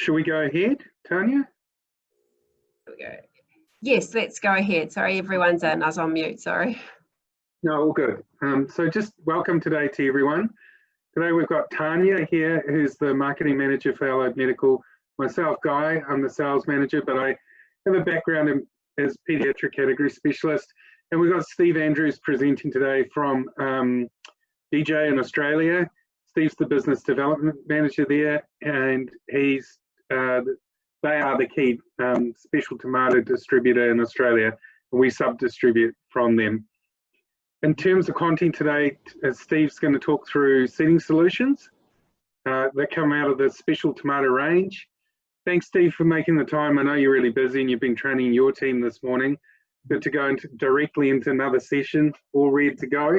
Shall we go ahead, Tanya? Here we go. Yes, let's go ahead. Sorry, everyone's in. I was on mute, sorry. No, all good. So just welcome today to everyone. Today we've got Tanya here, who's the marketing manager for Allied Medical. Myself, Guy, I'm the sales manager, but I have a background as pediatric category specialist. And we've got Steve Andrews presenting today from DJ in Australia. Steve's the business development manager there, and they are the key special tomato distributor in Australia, and we sub-distribute from them. In terms of content today, Steve's going to talk through seeding solutions that come out of the special tomato range. Thanks, Steve, for making the time. I know you're really busy and you've been training your team this morning. Good to go directly into another session, all ready to go.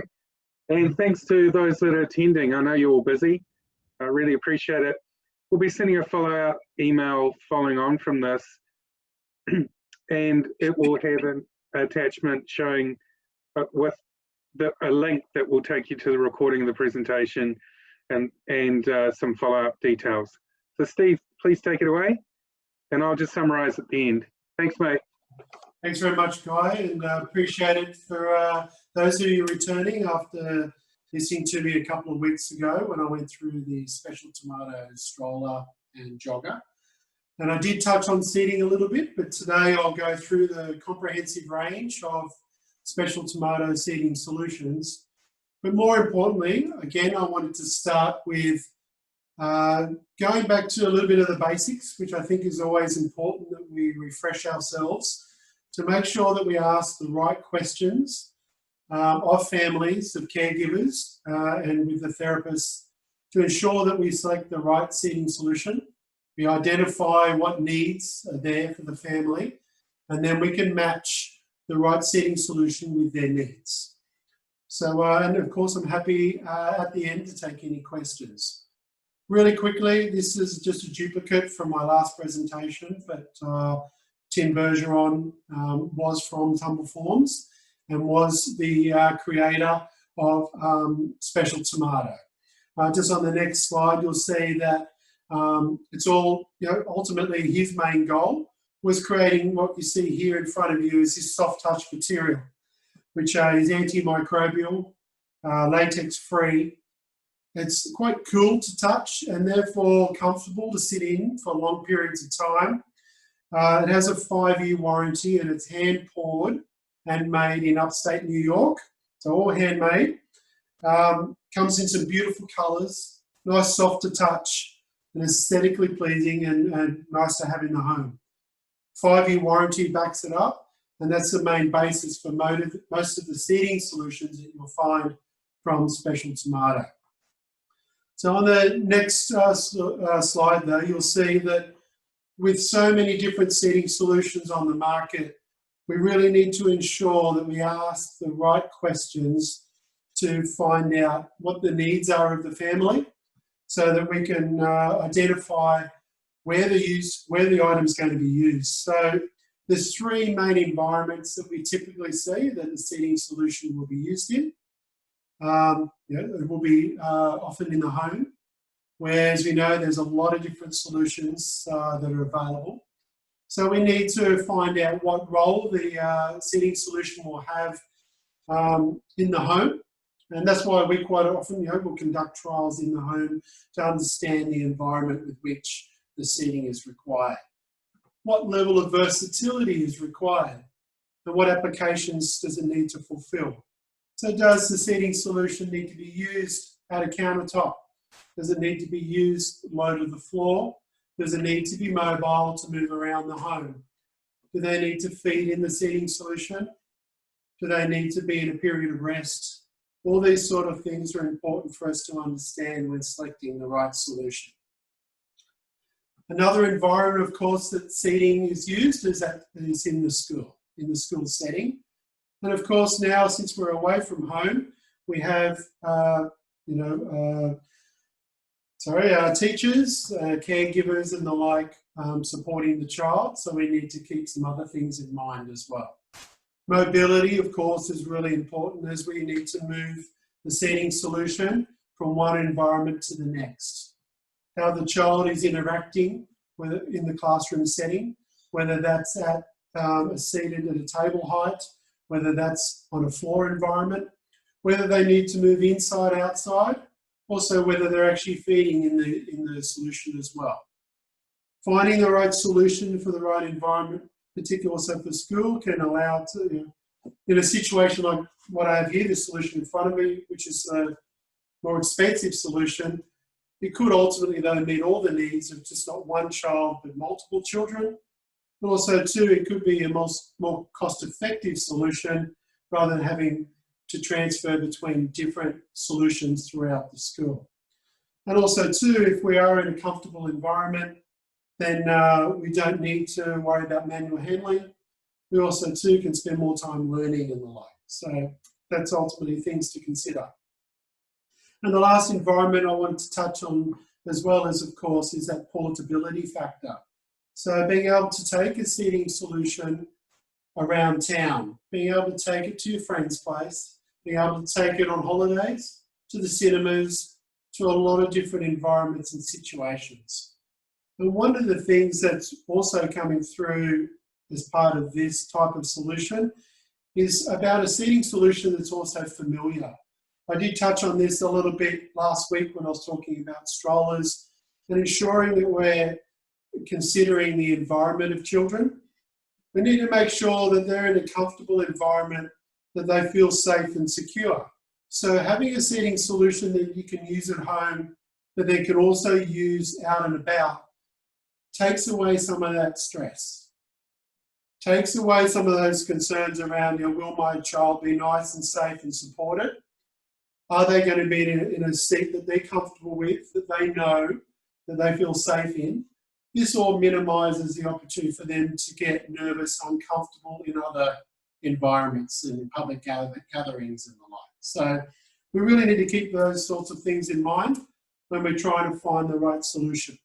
And thanks to those that are attending. I know you're all busy. I really appreciate it. We'll be sending a follow-up email following on from this, and it will have an attachment showing with a link that will take you to the recording of the presentation and some follow-up details. So Steve, please take it away, and I'll just summarize at the end. Thanks, mate. Thanks very much, Guy, and appreciate it for those of you returning after listening to me a couple of weeks ago when I went through the special tomato stroller and jogger. And I did touch on seeding a little bit, but today I'll go through the comprehensive range of special tomato seeding solutions. But more importantly, again, I wanted to start with going back to a little bit of the basics, which I think is always important that we refresh ourselves to make sure that we ask the right questions of families, of caregivers, and with the therapists to ensure that we select the right seeding solution. We identify what needs are there for the family, and then we can match the right seeding solution with their needs. So, and of course, I'm happy at the end to take any questions. Really quickly, this is just a duplicate from my last presentation, but Tim Bergeron was from Tumble Forms and was the creator of Special Tomato. Just on the next slide, you'll see that it's all, ultimately his main goal was creating what you see here in front of you is this soft touch material, which is antimicrobial, latex-free. It's quite cool to touch and therefore comfortable to sit in for long periods of time. It has a 5-year warranty and it's hand poured and made in upstate New York, so all handmade. Comes in some beautiful colours, nice soft to touch and aesthetically pleasing and nice to have in the home. 5-year warranty backs it up, and that's the main basis for most of the seeding solutions that you'll find from Special Tomato. So on the next slide though, you'll see that with so many different seeding solutions on the market, we really need to ensure that we ask the right questions to find out what the needs are of the family so that we can identify where the item is going to be used. So there's 3 main environments that we typically see that the seeding solution will be used in. It will be often in the home, where, as we know, there's a lot of different solutions that are available. So we need to find out what role the seeding solution will have in the home. And that's why we quite often will conduct trials in the home to understand the environment with which the seeding is required. What level of versatility is required? And what applications does it need to fulfill? So does the seeding solution need to be used at a countertop? Does it need to be used low to the floor? Does it need to be mobile to move around the home? Do they need to feed in the seeding solution? Do they need to be in a period of rest? All these sort of things are important for us to understand when selecting the right solution. Another environment, of course, that seeding is used is in the school setting. And of course, now since we're away from home, we have teachers, caregivers and the like supporting the child, so we need to keep some other things in mind as well. Mobility, of course, is really important as we need to move the seeding solution from one environment to the next. How the child is interacting whether in the classroom setting, whether that's at seated at a table height, whether that's on a floor environment, whether they need to move inside, outside, also whether they're actually feeding in the solution as well. Finding the right solution for the right environment, particularly also for school, can allow to, in a situation like what I have here, the solution in front of me, which is a more expensive solution, it could ultimately though meet all the needs of just not one child but multiple children. But also too, it could be a more cost-effective solution rather than having to transfer between different solutions throughout the school. And also too, if we are in a comfortable environment, then we don't need to worry about manual handling. We also too can spend more time learning and the like. So that's ultimately things to consider. And the last environment I want to touch on as well as, of course, is that portability factor. So being able to take a seating solution around town, being able to take it to your friend's place, being able to take it on holidays, to the cinemas, to a lot of different environments and situations. And one of the things that's also coming through as part of this type of solution is about a seating solution that's also familiar. I did touch on this a little bit last week when I was talking about strollers and ensuring that we're considering the environment of children. We need to make sure that they're in a comfortable environment, that they feel safe and secure. So having a seating solution that you can use at home, but they can also use out and about, takes away some of that stress. Takes away some of those concerns around, will my child be nice and safe and supported? Are they going to be in a seat that they're comfortable with, that they know, that they feel safe in? This all minimises the opportunity for them to get nervous, uncomfortable in other environments and in public gatherings and the like. So we really need to keep those sorts of things in mind when we're trying to find the right solution.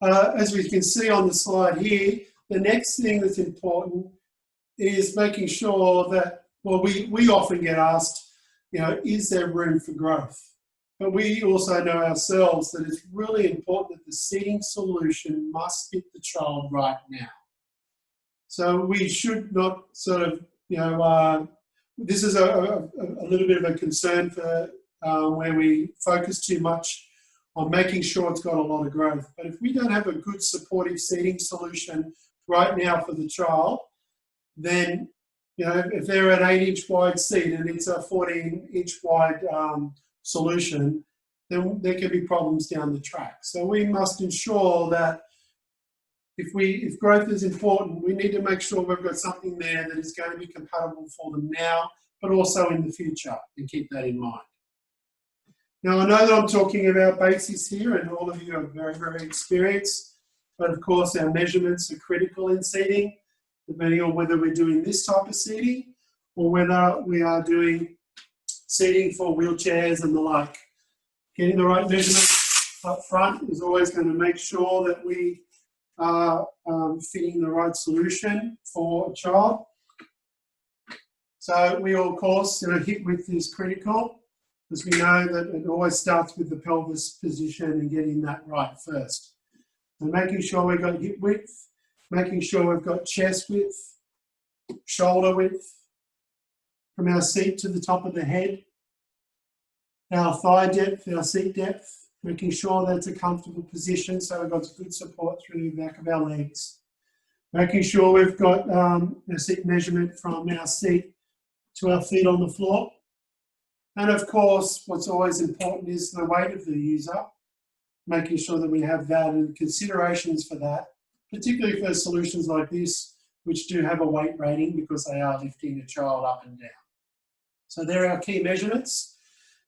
As we can see on the slide here, the next thing that's important is making sure that, well, we often get asked, is there room for growth? But we also know ourselves that it's really important that the seating solution must fit the child right now. So we should not sort of, this is a little bit of a concern for where we focus too much on making sure it's got a lot of growth. But if we don't have a good supportive seating solution right now for the child, then, if they're an 8-inch wide seat and it's a 14-inch wide solution, then there can be problems down the track. So we must ensure that if growth is important, we need to make sure we've got something there that is going to be compatible for them now, but also in the future, and keep that in mind. Now, I know that I'm talking about basics here, and all of you are very, very experienced, but of course our measurements are critical in seating, depending on whether we're doing this type of seating or whether we are doing seating for wheelchairs and the like. Getting the right measurements up front is always going to make sure that we are fitting the right solution for a child. So we, of course, hip width is critical, because we know that it always starts with the pelvis position and getting that right first. So making sure we've got hip width, making sure we've got chest width, shoulder width, from our seat to the top of the head, our thigh depth, our seat depth, making sure that's a comfortable position so we've got good support through the back of our legs. Making sure we've got a seat measurement from our seat to our feet on the floor. And of course, what's always important is the weight of the user, making sure that we have that and considerations for that, particularly for solutions like this, which do have a weight rating because they are lifting a child up and down. So they're our key measurements.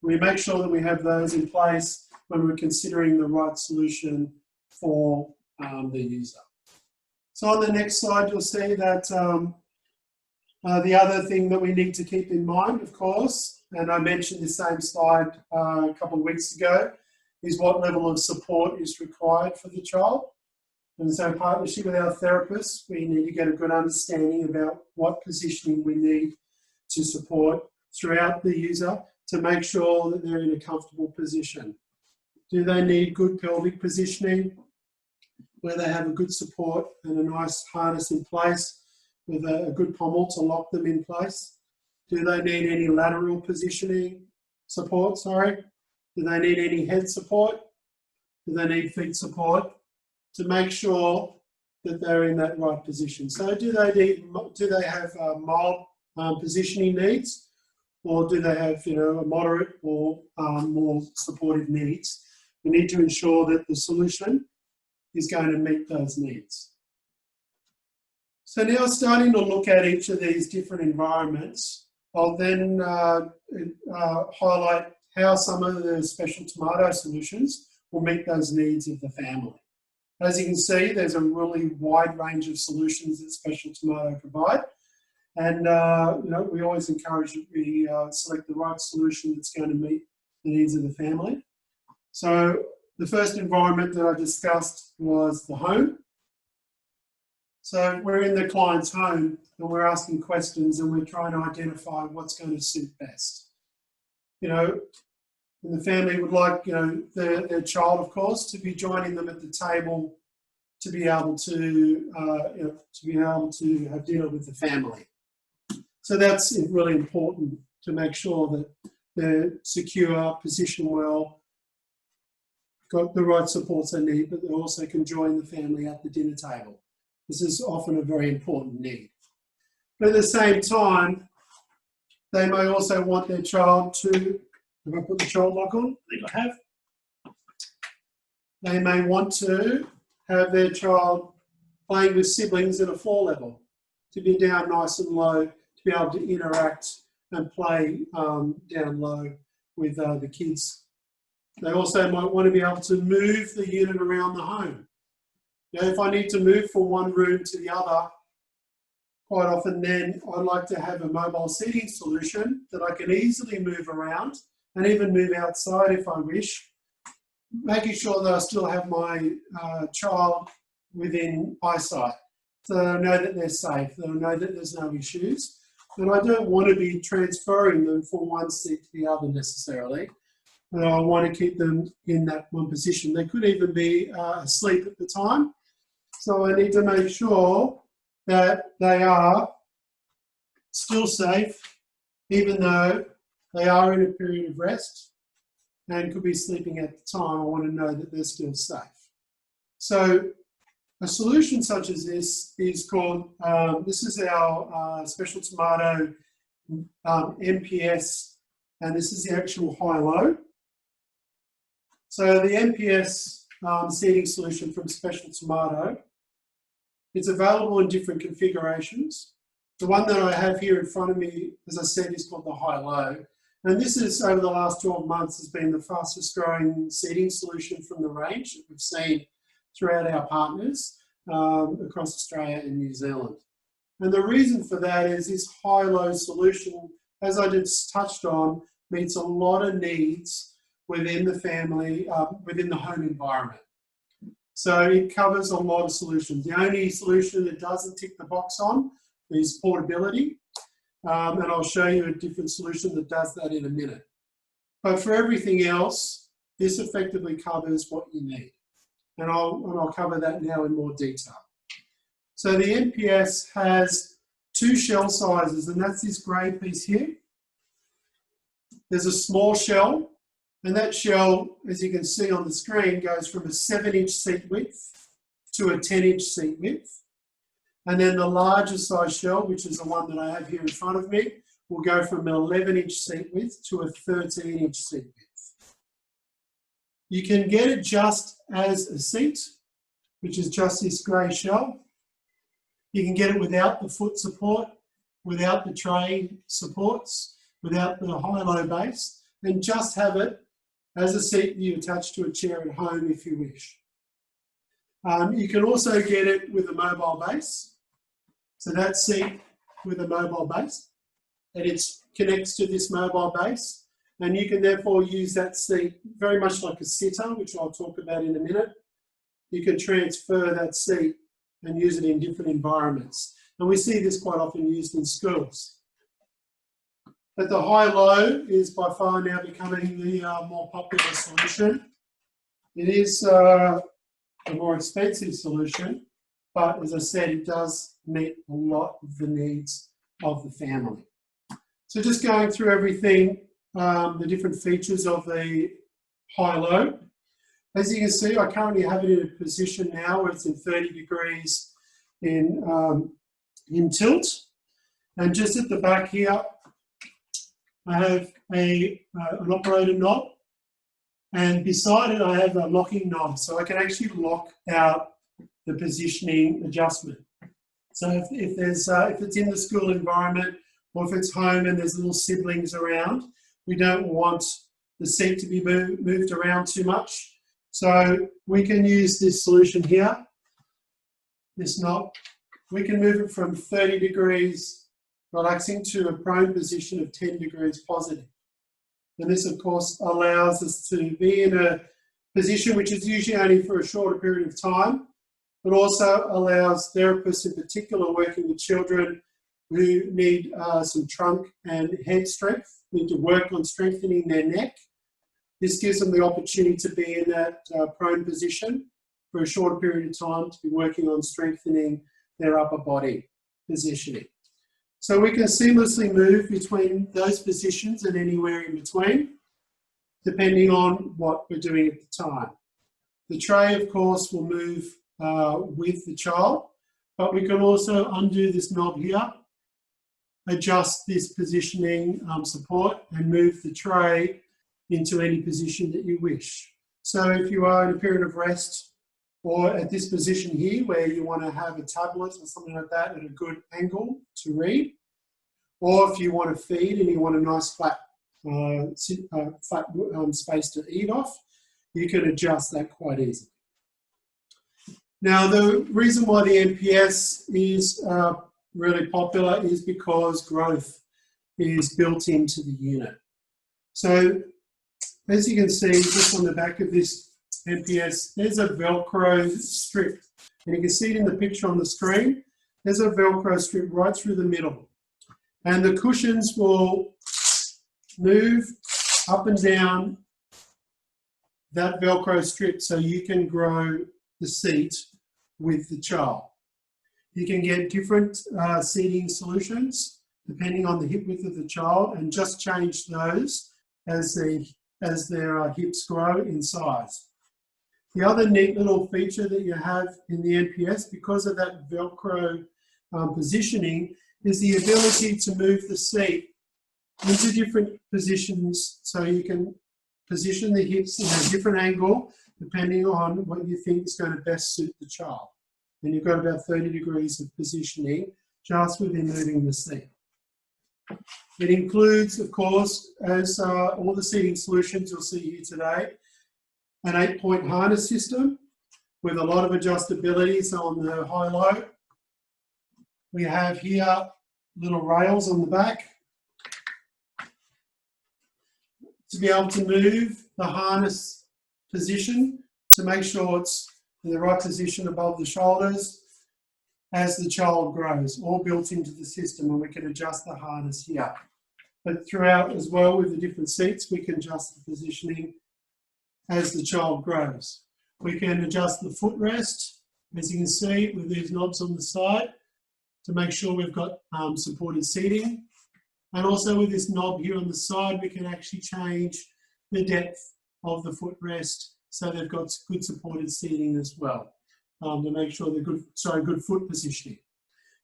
We make sure that we have those in place when we're considering the right solution for the user. So on the next slide, you'll see that the other thing that we need to keep in mind, of course, and I mentioned the same slide a couple of weeks ago, is what level of support is required for the child. And so in partnership with our therapists, we need to get a good understanding about what positioning we need to support throughout the user to make sure that they're in a comfortable position. Do they need good pelvic positioning? where they have a good support and a nice harness in place with a good pommel to lock them in place? Do they need any lateral positioning support, sorry? Do they need any head support? Do they need feet support to make sure that they're in that right position? So do they have mild positioning needs, or do they have, you know, a moderate or more supportive needs? We need to ensure that the solution is going to meet those needs. So now, starting to look at each of these different environments, I'll then highlight how some of the special tomato solutions will meet those needs of the family. As you can see, there's a really wide range of solutions that special tomato provide. And you know, we always encourage that we select the right solution that's going to meet the needs of the family. So the first environment that I discussed was the home. So we're in the client's home and we're asking questions and we're trying to identify what's going to suit best. You know, and the family would like, you know, their child, of course, to be joining them at the table to be able to, you know, to be able to have dinner with the family. So that's really important to make sure that they're secure, positioned well, got the right supports they need, but they also can join the family at the dinner table. This is often a very important need. But at the same time, they may also want their child to, have I put the child lock on? I think I have. They may want to have their child playing with siblings at a floor level, to be down nice and low, to be able to interact and play down low with the kids. They also might want to be able to move the unit around the home. You know, if I need to move from one room to the other, quite often then I'd like to have a mobile seating solution that I can easily move around and even move outside if I wish, making sure that I still have my child within eyesight, so that I know that they're safe, that I know that there's no issues. And I don't want to be transferring them from one seat to the other necessarily. And I want to keep them in that one position. They could even be asleep at the time. So I need to make sure that they are still safe, even though they are in a period of rest and could be sleeping at the time. I want to know that they're still safe. So a solution such as this is called, this is our special tomato MPS, and this is the actual high-low. So the MPS seating solution from Special Tomato, it's available in different configurations. The one that I have here in front of me, as I said, is called the high-low. And this is, over the last 12 months, has been the fastest growing seating solution from the range that we've seen throughout our partners across Australia and New Zealand. And the reason for that is this high-low solution, as I just touched on, meets a lot of needs within the family, within the home environment. So it covers a lot of solutions. The only solution that doesn't tick the box on is portability. And I'll show you a different solution that does that in a minute. But for everything else, this effectively covers what you need. And I'll cover that now in more detail. So the MPS has two shell sizes, and that's this grey piece here. There's a small shell, and that shell, as you can see on the screen, goes from a 7-inch seat width to a 10-inch seat width. And then the larger size shell, which is the one that I have here in front of me, will go from an 11-inch seat width to a 13-inch seat width. You can get it just as a seat, which is just this grey shell. You can get it without the foot support, without the tray supports, without the high-low base, and just have it as a seat you attach to a chair at home if you wish. You can also get it with a mobile base. So that seat with a mobile base, and it connects to this mobile base, and you can therefore use that seat very much like a sitter, which I'll talk about in a minute. You can transfer that seat and use it in different environments. And we see this quite often used in schools. But the high-low is by far now becoming the more popular solution. It is a more expensive solution, but as I said, it does meet a lot of the needs of the family. So just going through everything, the different features of the high-low. As you can see, I currently have it in a position now where it's in 30 degrees in tilt. And just at the back here, I have an operator knob, and beside it I have a locking knob, so I can actually lock out the positioning adjustment. So if it's in the school environment, or if it's home and there's little siblings around, we don't want the seat to be moved around too much. So we can use this solution here, this knob. We can move it from 30 degrees relaxing to a prone position of 10 degrees positive. And this, of course, allows us to be in a position which is usually only for a shorter period of time, but also allows therapists in particular working with children who need some trunk and head strength, need to work on strengthening their neck. This gives them the opportunity to be in that prone position for a shorter period of time to be working on strengthening their upper body positioning. So we can seamlessly move between those positions and anywhere in between, depending on what we're doing at the time. The tray, of course, will move with the child, but we can also undo this knob here, adjust this positioning support, and move the tray into any position that you wish. So if you are in a period of rest, or at this position here where you want to have a tablet or something like that at a good angle to read, or if you want to feed and you want a nice flat space to eat off, you can adjust that quite easily. Now, the reason why the NPS is really popular is because growth is built into the unit. So as you can see, just on the back of this NPS, there's a Velcro strip. And you can see it in the picture on the screen. There's a Velcro strip right through the middle. And the cushions will move up and down that Velcro strip so you can grow the seat with the child. You can get different seating solutions depending on the hip width of the child, and just change those as their hips grow in size. The other neat little feature that you have in the NPS, because of that Velcro positioning, is the ability to move the seat into different positions, so you can position the hips in a different angle depending on what you think is going to best suit the child. And you've got about 30 degrees of positioning just within moving the seat. It includes, of course, as all the seating solutions you'll see here today, an 8-point harness system with a lot of adjustability. So on the high-low, we have here little rails on the back to be able to move the harness position to make sure it's in the right position above the shoulders as the child grows, all built into the system, and we can adjust the harness here. But throughout as well with the different seats, we can adjust the positioning as the child grows. We can adjust the footrest, as you can see, with these knobs on the side to make sure we've got supported seating. And also with this knob here on the side, we can actually change the depth of the footrest so they've got good supported seating as well, to make sure they're good foot positioning.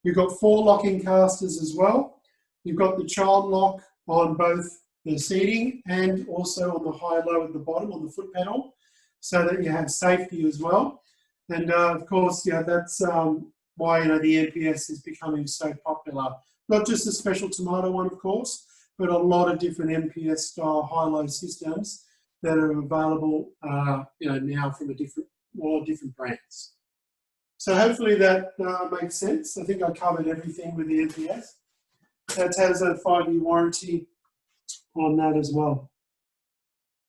You've got 4 locking casters as well. You've got the child lock on both the seating and also on the high-low at the bottom on the foot pedal, so that you have safety as well. And of course, that's why the NPS is becoming so popular. Not just the Special Tomato one, of course, but a lot of different NPS style high-low systems that are available, now from all different brands. So hopefully that makes sense. I think I covered everything with the NPS. That has a 5-year warranty on that as well.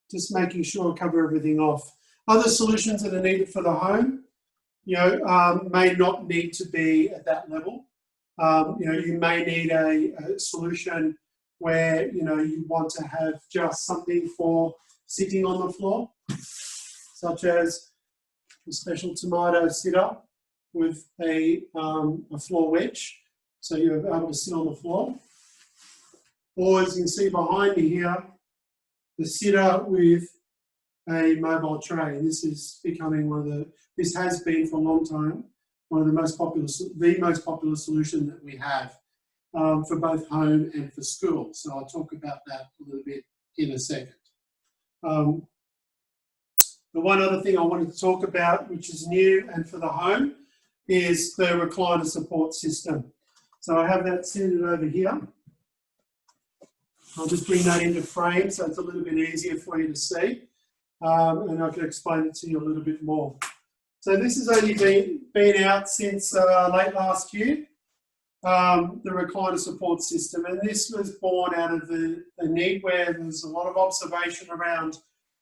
Just making sure I cover everything off. Other solutions that are needed for the home, may not need to be at that level. You may need a solution where, you want to have just something for sitting on the floor, such as a special tomato sit-up with a floor wedge, so you're able to sit on the floor. Or as you can see behind me here, the sitter with a mobile tray. This is becoming this has been for a long time one of the most popular solution that we have for both home and for school. So I'll talk about that a little bit in a second. The one other thing I wanted to talk about, which is new and for the home, is the recliner support system. So I have that centered over here. I'll just bring that into frame so it's a little bit easier for you to see, and I can explain it to you a little bit more. So this has only been out since late last year, the recliner support system, and this was born out of the need where there's a lot of observation around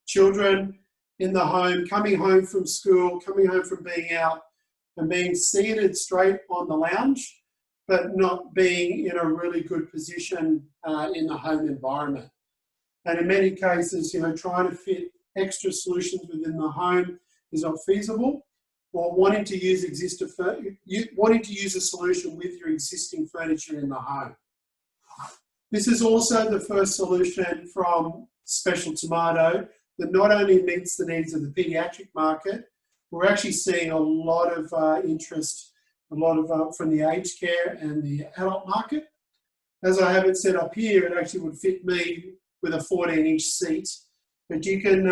children in the home, coming home from school, coming home from being out and being seated straight on the lounge, but not being in a really good position in the home environment. And in many cases, trying to fit extra solutions within the home is not feasible, or wanting to use a solution with your existing furniture in the home. This is also the first solution from Special Tomato that not only meets the needs of the paediatric market, we're actually seeing a lot of interest, from the aged care and the adult market. As I have it set up here, it actually would fit me with a 14-inch seat, but you can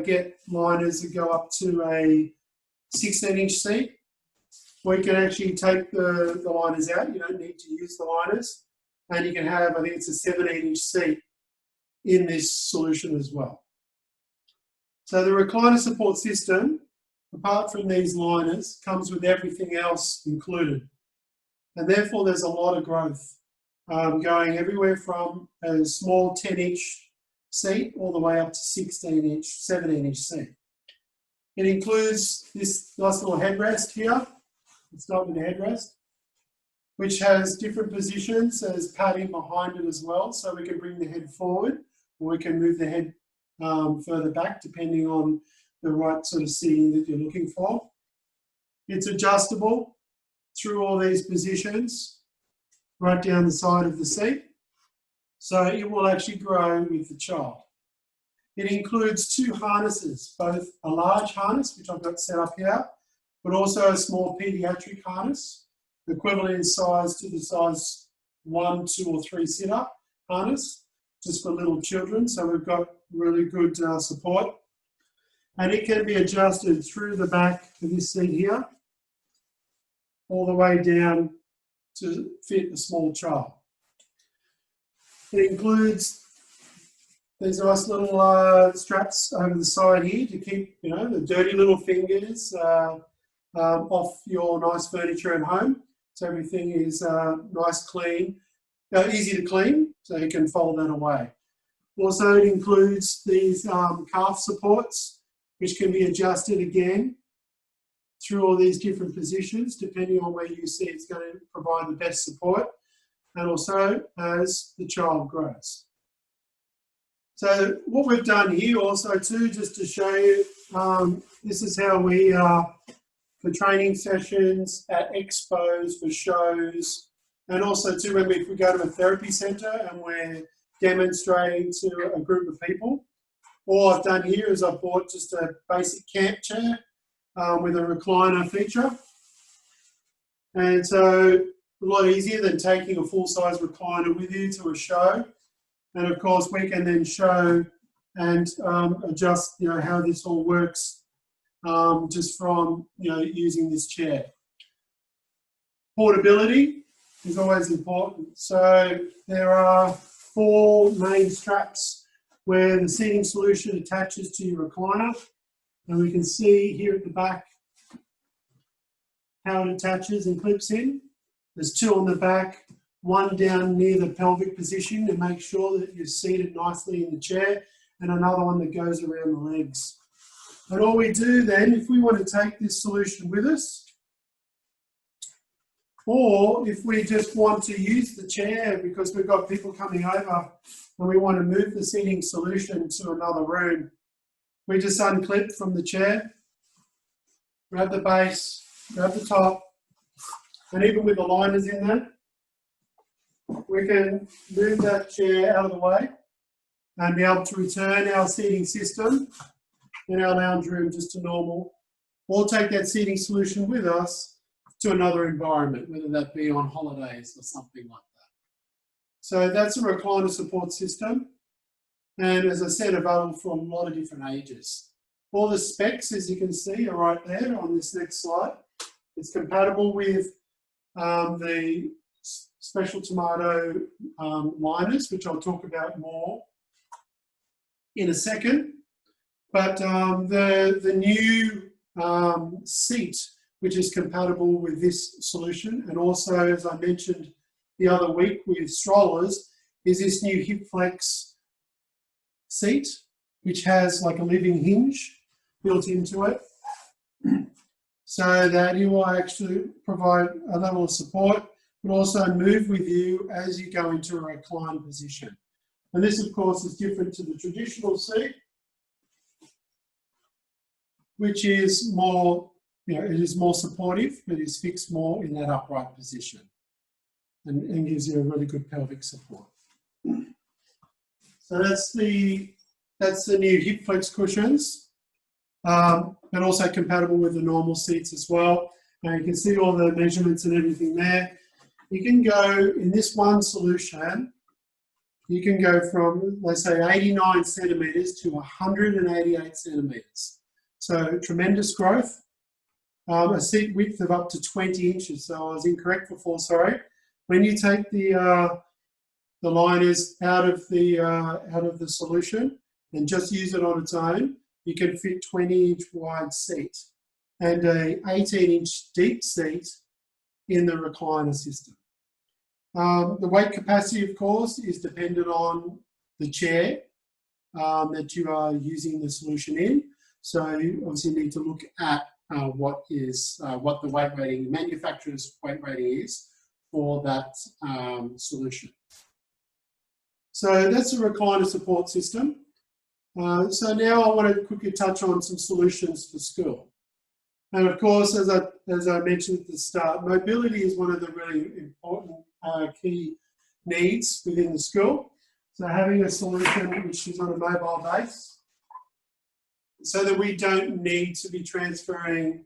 get liners that go up to a 16-inch seat, or you can actually take the liners out. You don't need to use the liners, and you can have, I think it's a 17-inch seat in this solution as well. So the recliner support system, apart from these liners, comes with everything else included. And therefore there's a lot of growth going everywhere from a small 10-inch seat all the way up to 16-inch, 17-inch seat. It includes this nice little headrest here. Let's start with the headrest, which has different positions. There's padding behind it as well, so we can bring the head forward, or we can move the head further back depending on the right sort of seating that you're looking for. It's adjustable through all these positions, right down the side of the seat, so it will actually grow with the child. It includes two harnesses, both a large harness, which I've got set up here, but also a small paediatric harness, equivalent in size to the size 1, 2 or 3 sit-up harness, just for little children, so we've got really good support. And it can be adjusted through the back of this seat here, all the way down to fit a small child. It includes these nice little straps over the side here to keep, the dirty little fingers off your nice furniture at home. So everything is nice, clean, easy to clean, so you can fold that away. Also, it includes these calf supports, which can be adjusted again through all these different positions, depending on where you see it's going to provide the best support, and also as the child grows. So what we've done here also too, just to show you, this is how we for training sessions, at expos, for shows, and also too when we go to a therapy centre and we're demonstrating to a group of people. All I've done here is I've bought just a basic camp chair with a recliner feature. And so a lot easier than taking a full-size recliner with you to a show. And of course we can then show and adjust how this all works just from using this chair. Portability is always important. So there are 4 main straps where the seating solution attaches to your recliner, and we can see here at the back how it attaches and clips in. There's 2 on the back, 1 down near the pelvic position to make sure that you're seated nicely in the chair, and another one that goes around the legs. And all we do then, if we want to take this solution with us, or if we just want to use the chair because we've got people coming over and we want to move the seating solution to another room, we just unclip from the chair grab the base, grab the top, and even with the liners in there, we can move that chair out of the way and be able to return our seating system in our lounge room just to normal, or take that seating solution with us to another environment, whether that be on holidays or something like that. So that's a recliner support system. And as I said, available for a lot of different ages. All the specs, as you can see, are right there on this next slide. It's compatible with the Special Tomato liners, which I'll talk about more in a second. But the new seat, which is compatible with this solution, and also, as I mentioned the other week with strollers, is this new hip flex seat, which has like a living hinge built into it, so that you will actually provide a level of support, but also move with you as you go into a reclined position. And this, of course, is different to the traditional seat, which is more, it is more supportive, but is fixed more in that upright position, and gives you a really good pelvic support. So that's the new hip flex cushions, and also compatible with the normal seats as well. Now you can see all the measurements and everything there. You can go, in this one solution, you can go from, let's say, 89 centimetres to 188 centimetres. So tremendous growth. A seat width of up to 20 inches. So I was incorrect before, sorry. When you take the liners out of the solution and just use it on its own, you can fit 20-inch wide seat and a 18-inch deep seat in the recliner system. The weight capacity, of course, is dependent on the chair that you are using the solution in. So you obviously need to look at what the weight rating, the manufacturer's weight rating is for that solution. So that's a recliner support system. So now I want to quickly touch on some solutions for school. And of course, as I mentioned at the start, mobility is one of the really important key needs within the school. So having a solution which is on a mobile base, so that we don't need to be transferring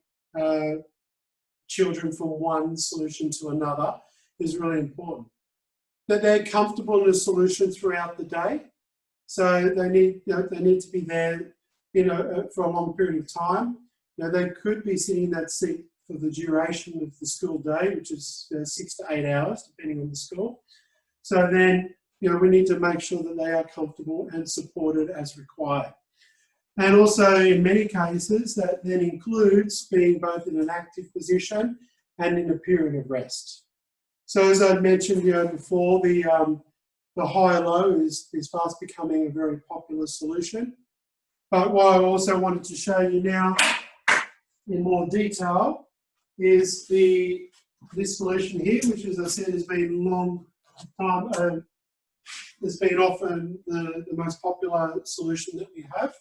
children from one solution to another, is really important. That they're comfortable in a solution throughout the day. So they need to be there, for a long period of time. They could be sitting in that seat for the duration of the school day, which is 6 to 8 hours, depending on the school. So then, we need to make sure that they are comfortable and supported as required. And also, in many cases, that then includes being both in an active position and in a period of rest. So as I mentioned before, the high-low is fast becoming a very popular solution. But what I also wanted to show you now in more detail is this solution here, which, as I said, has been has been often the most popular solution that we have.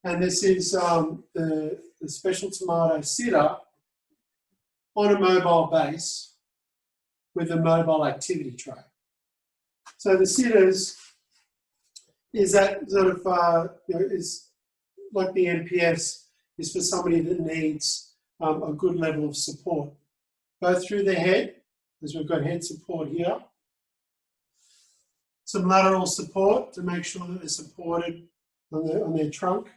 And this is the Special Tomato sitter on a mobile base with a mobile activity tray. So the sitters is that sort of, is like the NPS, is for somebody that needs a good level of support, both through their head, as we've got head support here, some lateral support to make sure that they're supported on their trunk,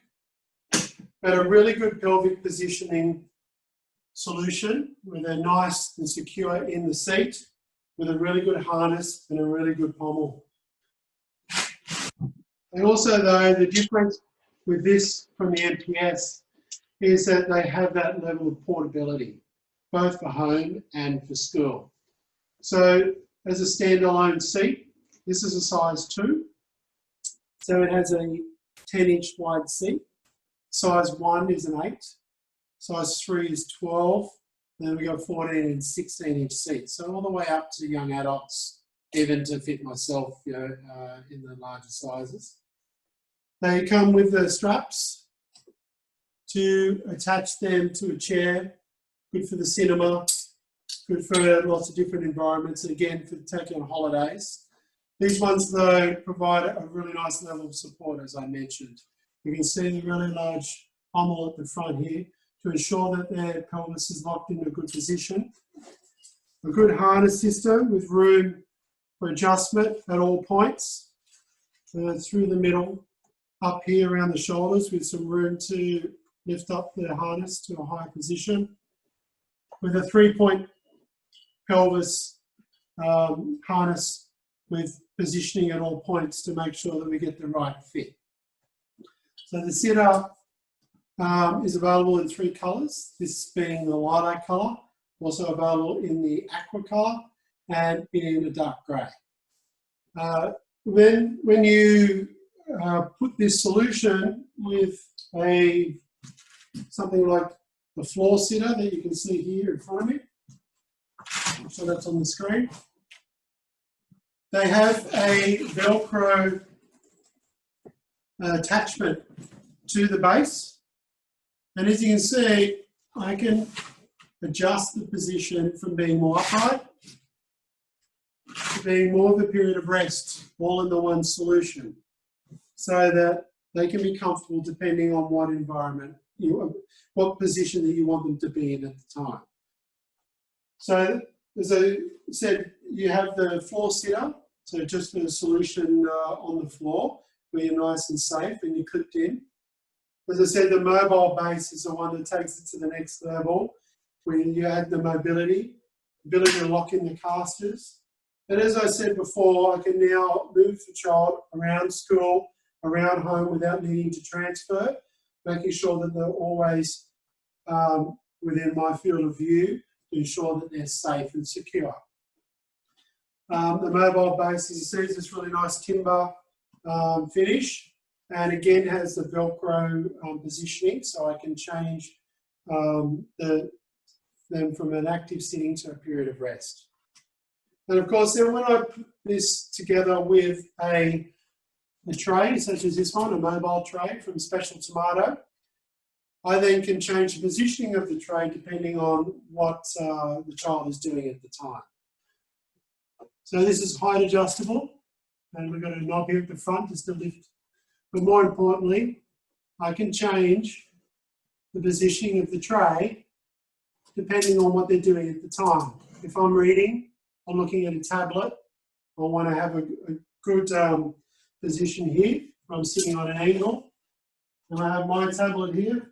but a really good pelvic positioning solution where they're nice and secure in the seat with a really good harness and a really good pommel. And also, though, the difference with this from the NPS is that they have that level of portability, both for home and for school. So as a standalone seat, this is a size 2. So it has a 10-inch wide seat. Size 1 is an 8. Size 3 is 12. Then we got 14 and 16-inch seats. So all the way up to young adults, even to fit myself, in the larger sizes. They come with the straps to attach them to a chair. Good for the cinema, good for lots of different environments, and again, for taking on holidays. These ones, though, provide a really nice level of support, as I mentioned. You can see the really large pommel at the front here to ensure that their pelvis is locked in a good position. A good harness system with room for adjustment at all points, through the middle, up here around the shoulders with some room to lift up the harness to a higher position. With a 3-point pelvis harness with positioning at all points to make sure that we get the right fit. So the sit-up is available in 3 colours, this being the lighter colour, also available in the aqua colour and in a dark grey. When you put this solution with something like the floor sitter that you can see here in front of me, I'm sure that's on the screen, they have a Velcro attachment to the base, and as you can see, I can adjust the position from being more upright to being more of a period of rest, all in the one solution, so that they can be comfortable depending on what environment, what position that you want them to be in at the time. So, as I said, you have the floor sitter, so just for the solution on the floor, where you're nice and safe and you're clipped in. As I said, the mobile base is the one that takes it to the next level, where you add the mobility, ability to lock in the casters. And as I said before, I can now move the child around school, around home without needing to transfer, making sure that they're always within my field of view to ensure that they're safe and secure. The mobile base, as you see, is this really nice timber finish, and again has the Velcro positioning, so I can change them from an active sitting to a period of rest. And of course, then when I put this together with a tray, such as this one, a mobile tray from Special Tomato, I then can change the positioning of the tray depending on what the child is doing at the time. So this is height adjustable, and we've got a knob here at the front just to lift. But more importantly, I can change the positioning of the tray depending on what they're doing at the time. If I'm reading, I'm looking at a tablet, I want to have a good position here. I'm sitting on an angle, and I have my tablet here.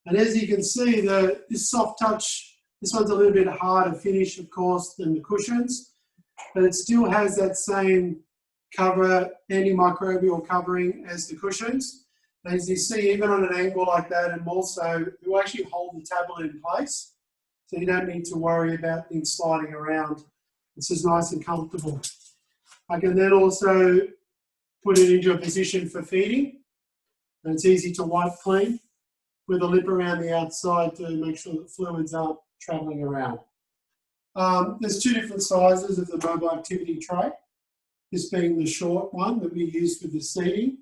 And as you can see, this soft touch, this one's a little bit harder finish, of course, than the cushions, but it still has that same cover, antimicrobial covering as the cushions. And as you see, even on an angle like that, and also, it will actually hold the tablet in place, so you don't need to worry about things sliding around. It's just nice and comfortable. I can then also put it into a position for feeding, and it's easy to wipe clean with a lip around the outside to make sure that fluids aren't travelling around. There's 2 different sizes of the mobile activity tray, this being the short one that we use for the seating.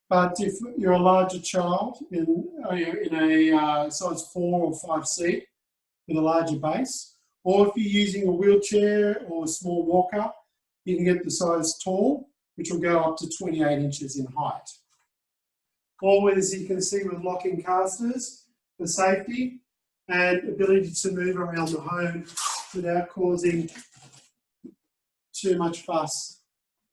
But if you're a larger child in a size 4 or 5 seat with a larger base, or if you're using a wheelchair or a small walker, you can get the size tall, which will go up to 28 inches in height. All with, as you can see, with locking casters for safety and ability to move around the home without causing too much fuss.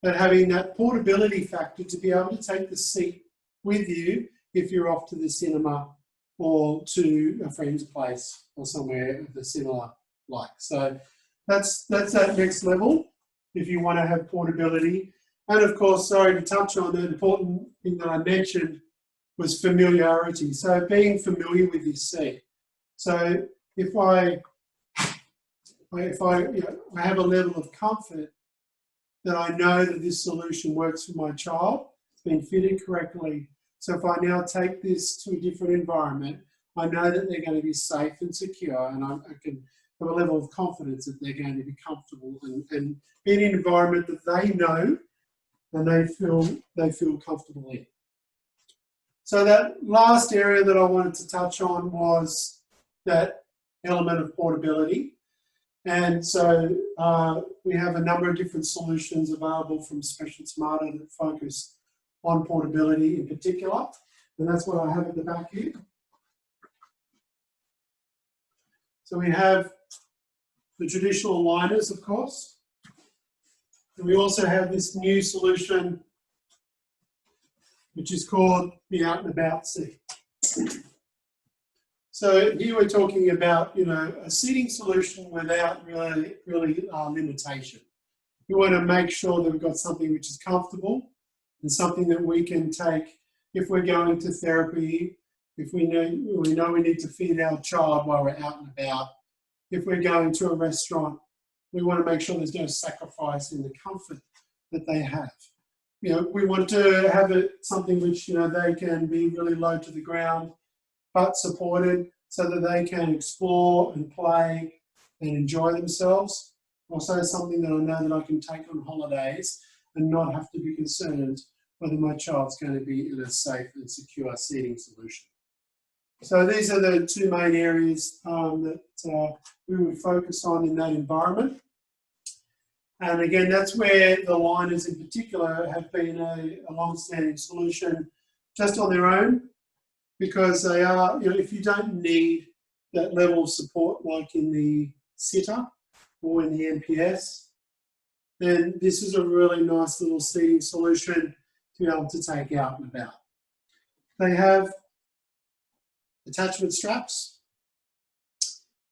But having that portability factor to be able to take the seat with you if you're off to the cinema or to a friend's place or somewhere of the similar like. So that's that next level if you want to have portability. And of course, sorry to touch on the important thing that I mentioned was familiarity. So being familiar with this seat. So if I have a level of comfort that I know that this solution works for my child, it's been fitted correctly. So if I now take this to a different environment, I know that they're going to be safe and secure, and I can have a level of confidence that they're going to be comfortable and be in an environment that they know and they feel comfortable in. So that last area that I wanted to touch on was that element of portability. And so we have a number of different solutions available from Special Tomato that focus on portability in particular. And that's what I have at the back here. So we have the traditional liners, of course. And we also have this new solution, which is called the Out and About seat. So here we're talking about, you know, a seating solution without really limitation. We want to make sure that we've got something which is comfortable and something that we can take if we're going to therapy, if we know we need to feed our child while we're out and about, if we're going to a restaurant, we want to make sure there's no sacrifice in the comfort that they have. You know, we want to have it something which, you know, they can be really low to the ground, but supported so that they can explore and play and enjoy themselves. Also something that I know that I can take on holidays and not have to be concerned whether my child's going to be in a safe and secure seating solution. So these are the two main areas that we would focus on in that environment. And again, that's where the liners in particular have been a long-standing solution just on their own, because they are, you know, if you don't need that level of support like in the sitter or in the NPS, then this is a really nice little seating solution to be able to take out and about. They have attachment straps.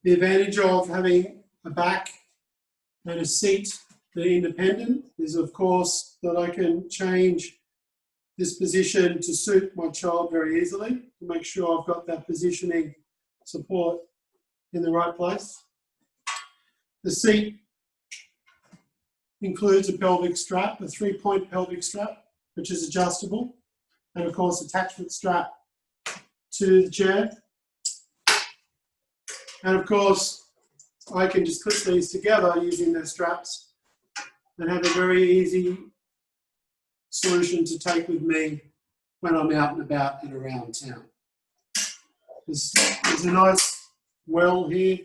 The advantage of having a back and a seat that are independent is, of course, that I can change this position to suit my child very easily, to make sure I've got that positioning support in the right place. The seat includes a pelvic strap, a 3-point pelvic strap, which is adjustable, and of course attachment strap to the chair. And of course, I can just clip these together using their straps and have a very easy solution to take with me when I'm out and about and around town. There's a nice well here,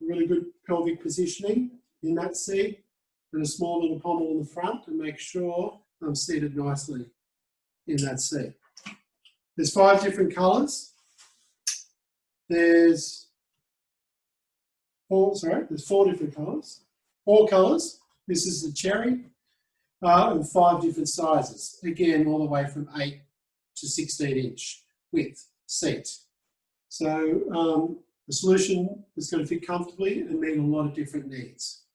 really good pelvic positioning in that seat, and a small little pommel in the front to make sure I'm seated nicely in that seat. There's 5 different colours. There's 4 different colours. 4 colours. This is the cherry. And 5 different sizes. Again, all the way from 8 to 16-inch width seat. So the solution is going to fit comfortably and meet a lot of different needs.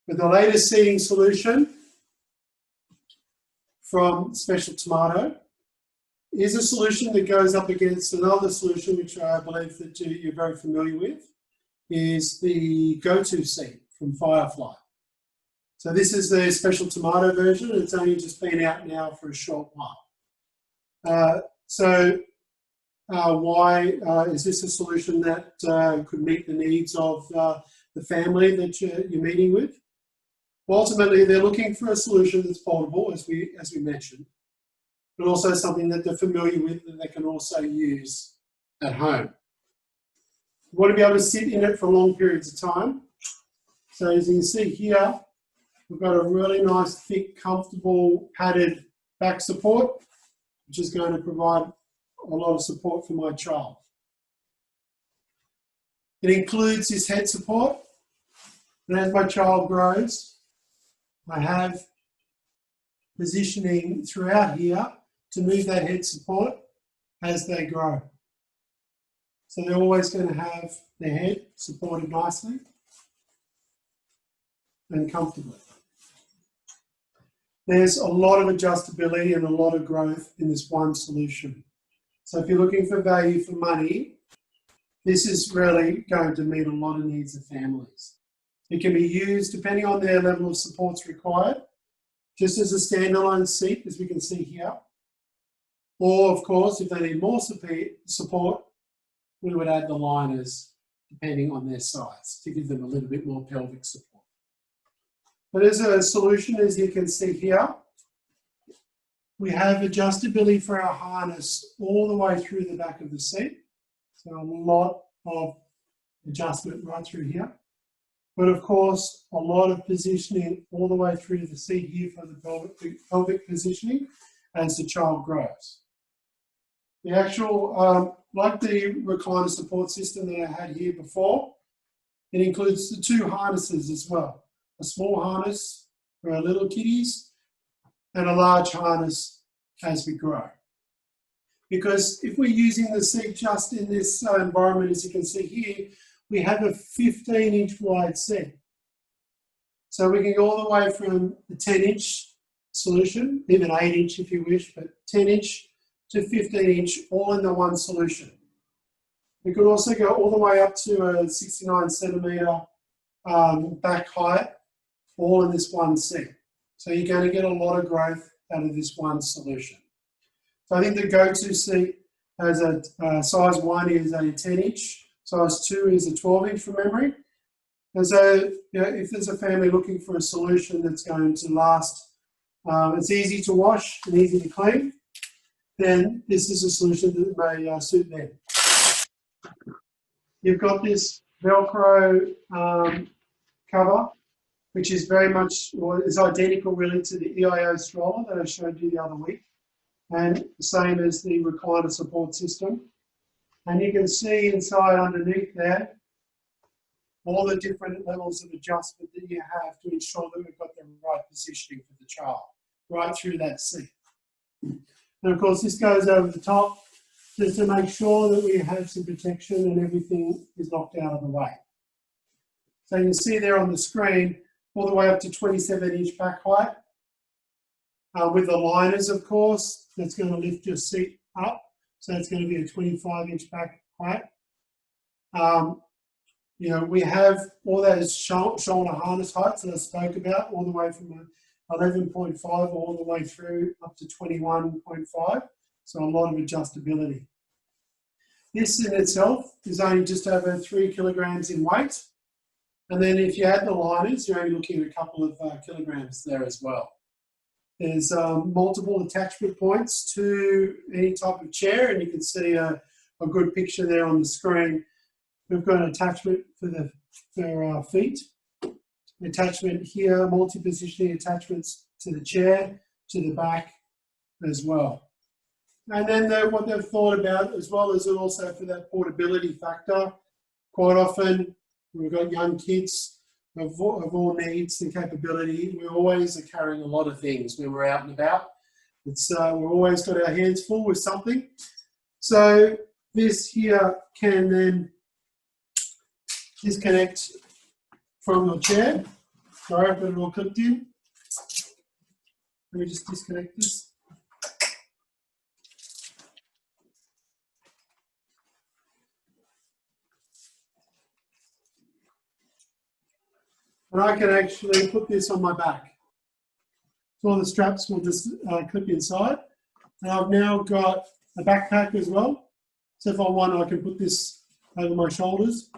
With the latest seating solution from Special Tomato is a solution that goes up against another solution which I believe that you're very familiar with, is the Go-To seat from Firefly. So this is the Special Tomato version. It's only just been out now for a short while. Why is this a solution that could meet the needs of the family that you're meeting with? Well, ultimately, they're looking for a solution that's portable, as we mentioned, but also something that they're familiar with that they can also use at home. You want to be able to sit in it for long periods of time. So as you can see here, we've got a really nice, thick, comfortable, padded back support, which is going to provide a lot of support for my child. It includes this head support, and as my child grows, I have positioning throughout here to move that head support as they grow. So they're always going to have their head supported nicely and comfortably. There's a lot of adjustability and a lot of growth in this one solution. So if you're looking for value for money, this is really going to meet a lot of needs of families. It can be used, depending on their level of supports required, just as a standalone seat, as we can see here. Or, of course, if they need more support, we would add the liners, depending on their size, to give them a little bit more pelvic support. But as a solution, as you can see here, We have adjustability for our harness all the way through the back of the seat. So a lot of adjustment right through here. But of course, a lot of positioning all the way through the seat here for the pelvic positioning as the child grows. The actual, like the recliner support system that I had here before, it includes the two harnesses as well. A small harness for our little kiddies and a large harness as we grow. Because if we're using the seat just in this environment, as you can see here, we have a 15-inch wide seat. So we can go all the way from the 10-inch solution, even 8-inch if you wish, but 10-inch to 15-inch, all in the one solution. We could also go all the way up to a 69 centimetre back height, all in this one seat. So you're going to get a lot of growth out of this one solution. So I think the go-to seat has a size 1 is a 10-inch, size 2 is a 12-inch from memory. And so, you know, if there's a family looking for a solution that's going to last, it's easy to wash and easy to clean, then this is a solution that may suit them. You've got this Velcro cover, which is very much, or is identical really to the EIO stroller that I showed you the other week, and the same as the recliner support system. And you can see inside underneath there all the different levels of adjustment that you have to ensure that we've got the right positioning for the child, right through that seat. And of course, this goes over the top just to make sure that we have some protection and everything is knocked out of the way. So you can see there on the screen, all the way up to 27-inch back height. With the liners, of course, that's going to lift your seat up. So it's going to be a 25-inch back height. You know, we have all those shoulder harness heights that I spoke about, all the way from 11.5 all the way through up to 21.5. So a lot of adjustability. This in itself is only just over 3 kilograms in weight. And then if you add the liners, you're only looking at a couple of kilograms there as well. There's multiple attachment points to any type of chair, and you can see a good picture there on the screen. We've got an attachment for our feet, attachment here, multi-positioning attachments to the chair, to the back as well. And then what they've thought about as well is also for that portability factor. Quite often, we've got young kids of all needs and capability. We always are carrying a lot of things when we're out and about. We've always got our hands full with something. So this here can then disconnect from your chair. Sorry, I've got it all clipped in. Let me just disconnect this. And I can actually put this on my back. So all the straps will just clip inside. And I've now got a backpack as well. So if I want, I can put this over my shoulders.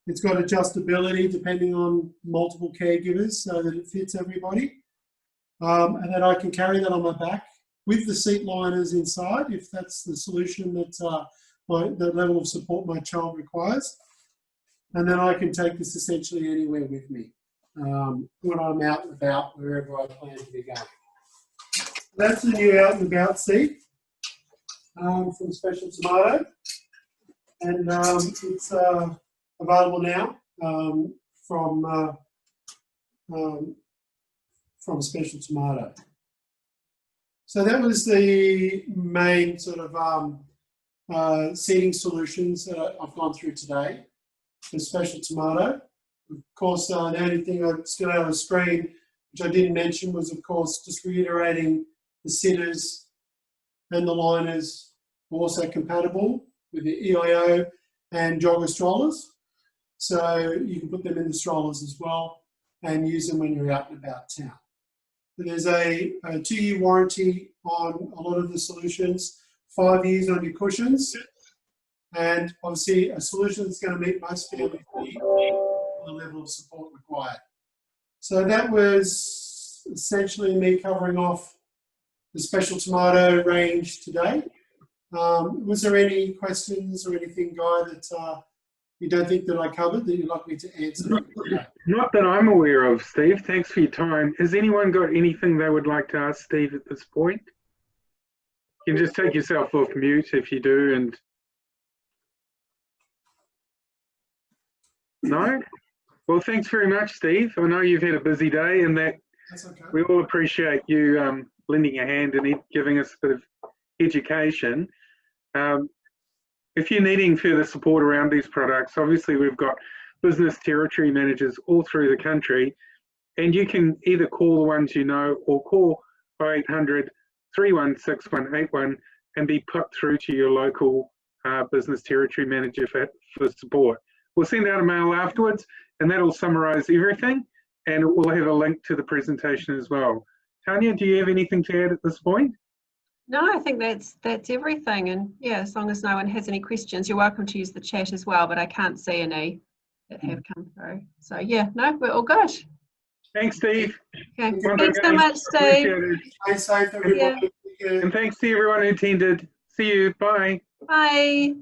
It's got adjustability depending on multiple caregivers so that it fits everybody. And then I can carry that on my back with the seat liners inside if that's the solution that the level of support my child requires. And then I can take this essentially anywhere with me when I'm out and about, wherever I plan to be going. That's the new out and about seat from Special Tomato. And it's available now from Special Tomato. So that was the main sort of seating solutions that I've gone through today for Special Tomato. Of course, the only thing I still had on the screen, which I didn't mention, was of course just reiterating the sitters and the liners are also compatible with the EIO and jogger strollers. So you can put them in the strollers as well and use them when you're out and about town. There's a 2-year warranty on a lot of the solutions, 5 years on your cushions, and obviously a solution that's going to meet most families' needs for the level of support required. So that was essentially me covering off the special tomato range today. Was there any questions or anything, Guy, that you don't think that I covered that you'd like me to answer? Not that I'm aware of, Steve. Thanks for your time. Has anyone got anything they would like to ask Steve at this point? You can just take yourself off mute if you do. And no? Well, thanks very much, Steve. I know you've had a busy day, and that That's okay. we all appreciate you lending a hand and giving us a bit of education. If you're needing further support around these products, obviously we've got business territory managers all through the country, and you can either call the ones you know or call 0800 316 181 and be put through to your local business territory manager for support. We'll send out a mail afterwards, and that'll summarise everything, and we'll have a link to the presentation as well. Tanya, do you have anything to add at this point? No, I think that's everything. And yeah, as long as no one has any questions, you're welcome to use the chat as well, but I can't see any that have come through. So yeah, no, we're all good. Thanks, Steve. Okay. Thanks so much, Steve. Stay safe, everybody. Yeah. And thanks to everyone who attended. See you. Bye. Bye.